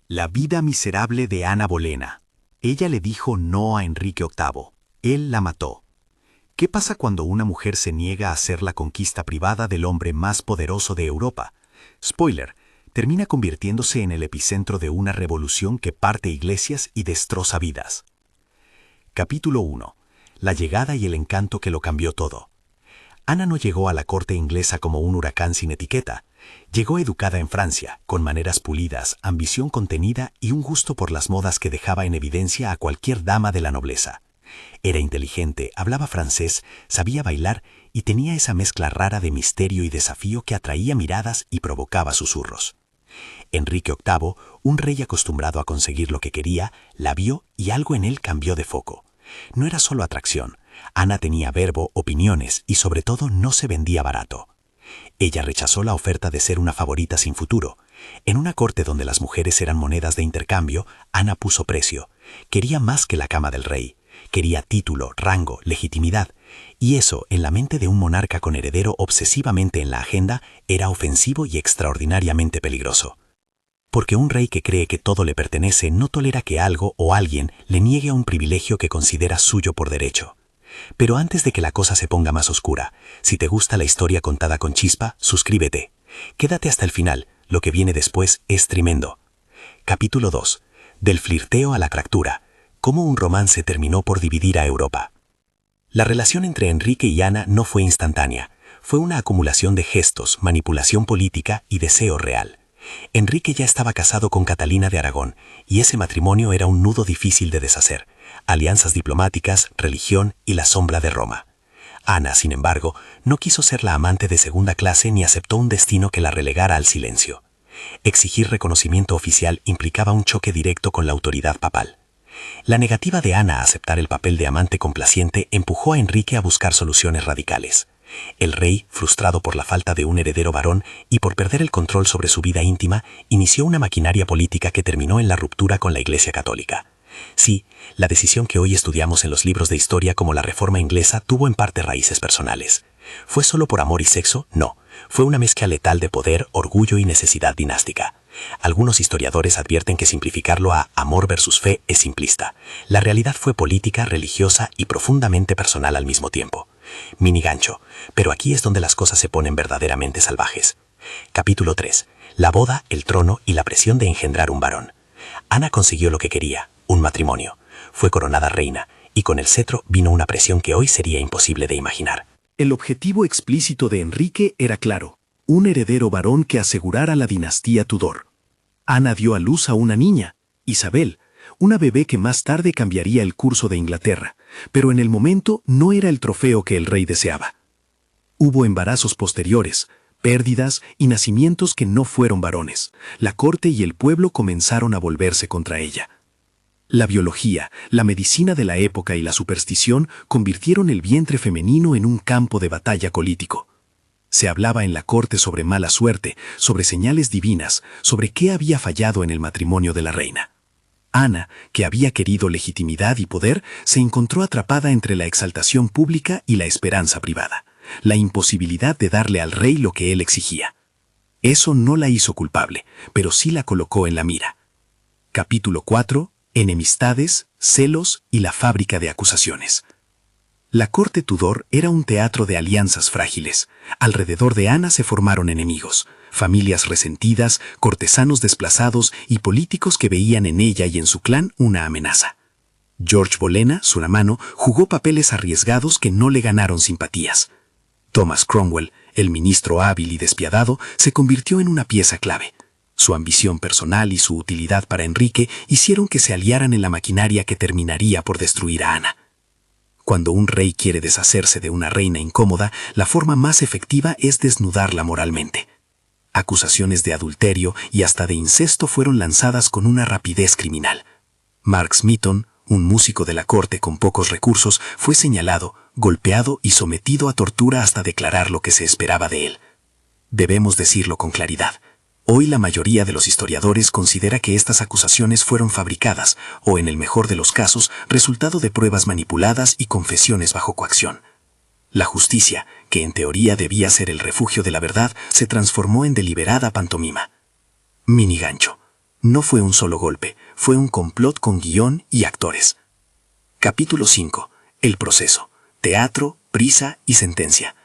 La vida miserable de Ana Bolena. Ella le dijo no a Enrique VIII. Él la mató. ¿Qué pasa cuando una mujer se niega a hacer la conquista privada del hombre más poderoso de Europa? Spoiler, termina convirtiéndose en el epicentro de una revolución que parte iglesias y destroza vidas. Capítulo 1. La llegada y el encanto que lo cambió todo. Ana no llegó a la corte inglesa como un huracán sin etiqueta. Llegó educada en Francia, con maneras pulidas, ambición contenida y un gusto por las modas que dejaba en evidencia a cualquier dama de la nobleza. Era inteligente, hablaba francés, sabía bailar y tenía esa mezcla rara de misterio y desafío que atraía miradas y provocaba susurros. Enrique VIII, un rey acostumbrado a conseguir lo que quería, la vio y algo en él cambió de foco. No era solo atracción. Ana tenía verbo, opiniones y sobre todo no se vendía barato. Ella rechazó la oferta de ser una favorita sin futuro. En una corte donde las mujeres eran monedas de intercambio, Ana puso precio. Quería más que la cama del rey. Quería título, rango, legitimidad. Y eso, en la mente de un monarca con heredero obsesivamente en la agenda, era ofensivo y extraordinariamente peligroso. Porque un rey que cree que todo le pertenece no tolera que algo o alguien le niegue a un privilegio que considera suyo por derecho. Pero antes de que la cosa se ponga más oscura, si te gusta la historia contada con chispa, suscríbete. Quédate hasta el final, lo que viene después es tremendo. Capítulo 2. Del flirteo a la fractura. Cómo un romance terminó por dividir a Europa. La relación entre Enrique y Ana no fue instantánea. Fue una acumulación de gestos, manipulación política y deseo real. Enrique ya estaba casado con Catalina de Aragón, y ese matrimonio era un nudo difícil de deshacer. Alianzas diplomáticas, religión y la sombra de Roma. Ana, sin embargo, no quiso ser la amante de segunda clase ni aceptó un destino que la relegara al silencio. Exigir reconocimiento oficial implicaba un choque directo con la autoridad papal. La negativa de Ana a aceptar el papel de amante complaciente empujó a Enrique a buscar soluciones radicales. El rey, frustrado por la falta de un heredero varón y por perder el control sobre su vida íntima, inició una maquinaria política que terminó en la ruptura con la Iglesia Católica. Sí, la decisión que hoy estudiamos en los libros de historia como la Reforma inglesa tuvo en parte raíces personales. ¿Fue solo por amor y sexo? No. Fue una mezcla letal de poder, orgullo y necesidad dinástica. Algunos historiadores advierten que simplificarlo a amor versus fe es simplista. La realidad fue política, religiosa y profundamente personal al mismo tiempo. Mini gancho, pero aquí es donde las cosas se ponen verdaderamente salvajes. Capítulo 3. La boda, el trono y la presión de engendrar un varón. Ana consiguió lo que quería, un matrimonio. Fue coronada reina, y con el cetro vino una presión que hoy sería imposible de imaginar. El objetivo explícito de Enrique era claro: un heredero varón que asegurara la dinastía Tudor. Ana dio a luz a una niña, Isabel, una bebé que más tarde cambiaría el curso de Inglaterra, pero en el momento no era el trofeo que el rey deseaba. Hubo embarazos posteriores, pérdidas y nacimientos que no fueron varones. La corte y el pueblo comenzaron a volverse contra ella. La biología, la medicina de la época y la superstición convirtieron el vientre femenino en un campo de batalla político. Se hablaba en la corte sobre mala suerte, sobre señales divinas, sobre qué había fallado en el matrimonio de la reina. Ana, que había querido legitimidad y poder, se encontró atrapada entre la exaltación pública y la esperanza privada, la imposibilidad de darle al rey lo que él exigía. Eso no la hizo culpable, pero sí la colocó en la mira. Capítulo 4. Enemistades, celos y la fábrica de acusaciones. La corte Tudor era un teatro de alianzas frágiles. Alrededor de Ana se formaron enemigos, familias resentidas, cortesanos desplazados y políticos que veían en ella y en su clan una amenaza. George Bolena, su hermano, jugó papeles arriesgados que no le ganaron simpatías. Thomas Cromwell, el ministro hábil y despiadado, se convirtió en una pieza clave. Su ambición personal y su utilidad para Enrique hicieron que se aliaran en la maquinaria que terminaría por destruir a Ana. Cuando un rey quiere deshacerse de una reina incómoda, la forma más efectiva es desnudarla moralmente. Acusaciones de adulterio y hasta de incesto fueron lanzadas con una rapidez criminal. Mark Smeaton, un músico de la corte con pocos recursos, fue señalado, golpeado y sometido a tortura hasta declarar lo que se esperaba de él. Debemos decirlo con claridad. Hoy la mayoría de los historiadores considera que estas acusaciones fueron fabricadas, o en el mejor de los casos, resultado de pruebas manipuladas y confesiones bajo coacción. La justicia, que en teoría debía ser el refugio de la verdad, se transformó en deliberada pantomima. Mini gancho. No fue un solo golpe, fue un complot con guión y actores. Capítulo 5. El proceso. Teatro, prisa y sentencia.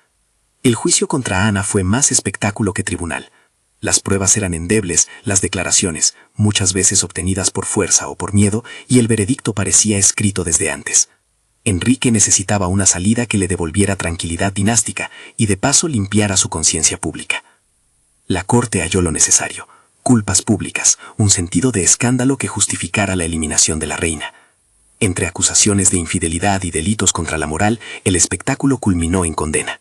El juicio contra Ana fue más espectáculo que tribunal. Las pruebas eran endebles, las declaraciones, muchas veces obtenidas por fuerza o por miedo, y el veredicto parecía escrito desde antes. Enrique necesitaba una salida que le devolviera tranquilidad dinástica y de paso limpiara su conciencia pública. La corte halló lo necesario: culpas públicas, un sentido de escándalo que justificara la eliminación de la reina. Entre acusaciones de infidelidad y delitos contra la moral, el espectáculo culminó en condena.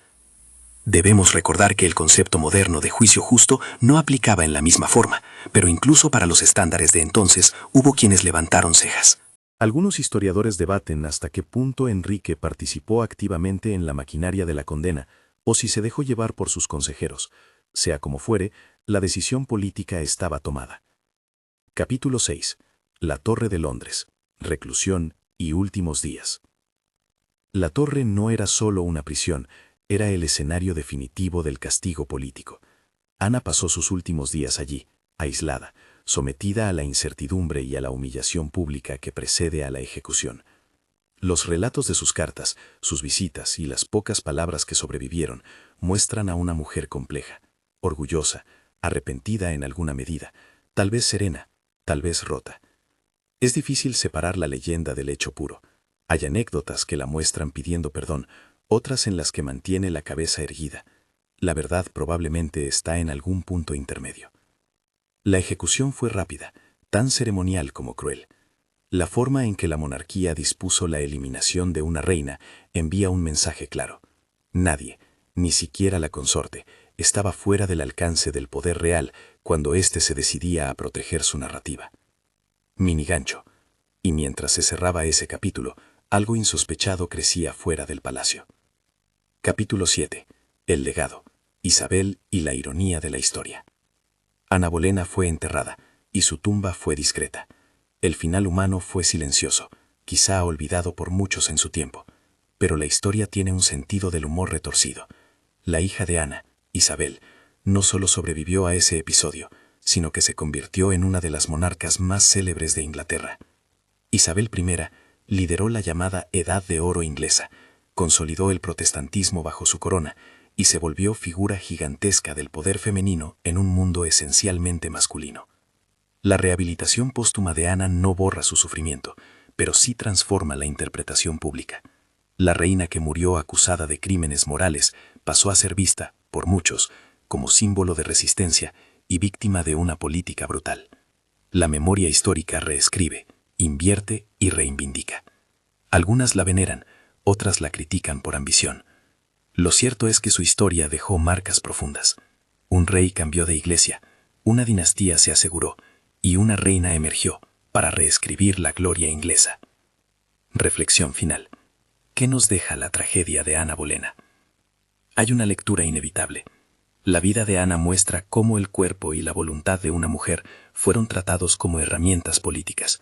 Debemos recordar que el concepto moderno de juicio justo no aplicaba en la misma forma, pero incluso para los estándares de entonces hubo quienes levantaron cejas. Algunos historiadores debaten hasta qué punto Enrique participó activamente en la maquinaria de la condena, o si se dejó llevar por sus consejeros. Sea como fuere, la decisión política estaba tomada. Capítulo 6. La Torre de Londres. Reclusión y últimos días. La torre no era solo una prisión, era el escenario definitivo del castigo político. Ana pasó sus últimos días allí, aislada, sometida a la incertidumbre y a la humillación pública que precede a la ejecución. Los relatos de sus cartas, sus visitas y las pocas palabras que sobrevivieron muestran a una mujer compleja, orgullosa, arrepentida en alguna medida, tal vez serena, tal vez rota. Es difícil separar la leyenda del hecho puro. Hay anécdotas que la muestran pidiendo perdón, otras en las que mantiene la cabeza erguida. La verdad probablemente está en algún punto intermedio. La ejecución fue rápida, tan ceremonial como cruel. La forma en que la monarquía dispuso la eliminación de una reina envía un mensaje claro. Nadie, ni siquiera la consorte, estaba fuera del alcance del poder real cuando éste se decidía a proteger su narrativa. Minigancho. Y mientras se cerraba ese capítulo, algo insospechado crecía fuera del palacio. Capítulo 7. El legado. Isabel y la ironía de la historia. Ana Bolena fue enterrada, y su tumba fue discreta. El final humano fue silencioso, quizá olvidado por muchos en su tiempo, pero la historia tiene un sentido del humor retorcido. La hija de Ana, Isabel, no solo sobrevivió a ese episodio, sino que se convirtió en una de las monarcas más célebres de Inglaterra. Isabel I lideró la llamada Edad de Oro inglesa, consolidó el protestantismo bajo su corona y se volvió figura gigantesca del poder femenino en un mundo esencialmente masculino. La rehabilitación póstuma de Ana no borra su sufrimiento, pero sí transforma la interpretación pública. La reina que murió acusada de crímenes morales pasó a ser vista, por muchos, como símbolo de resistencia y víctima de una política brutal. La memoria histórica reescribe, invierte y reivindica. Algunas la veneran, otras la critican por ambición. Lo cierto es que su historia dejó marcas profundas. Un rey cambió de iglesia, una dinastía se aseguró y una reina emergió para reescribir la gloria inglesa. Reflexión final. ¿Qué nos deja la tragedia de Ana Bolena? Hay una lectura inevitable. La vida de Ana muestra cómo el cuerpo y la voluntad de una mujer fueron tratados como herramientas políticas.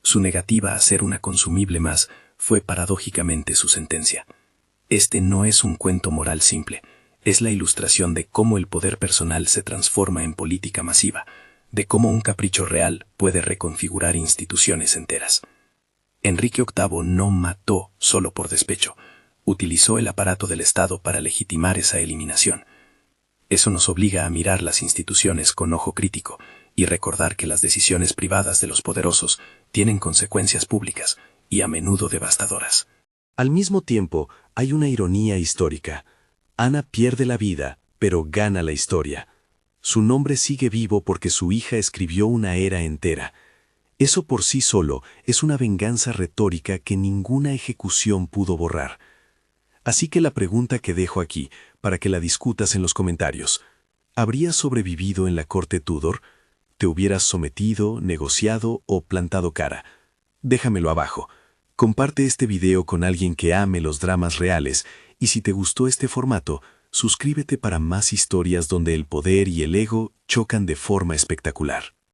Su negativa a ser una consumible más fue paradójicamente su sentencia. Este no es un cuento moral simple, es la ilustración de cómo el poder personal se transforma en política masiva, de cómo un capricho real puede reconfigurar instituciones enteras. Enrique VIII no mató solo por despecho, utilizó el aparato del Estado para legitimar esa eliminación. Eso nos obliga a mirar las instituciones con ojo crítico y recordar que las decisiones privadas de los poderosos tienen consecuencias públicas y a menudo devastadoras. Al mismo tiempo, hay una ironía histórica. Ana pierde la vida, pero gana la historia. Su nombre sigue vivo porque su hija escribió una era entera. Eso por sí solo es una venganza retórica que ninguna ejecución pudo borrar. Así que la pregunta que dejo aquí, para que la discutas en los comentarios: ¿habrías sobrevivido en la corte Tudor? ¿Te hubieras sometido, negociado o plantado cara? Déjamelo abajo. Comparte este video con alguien que ame los dramas reales y si te gustó este formato, suscríbete para más historias donde el poder y el ego chocan de forma espectacular.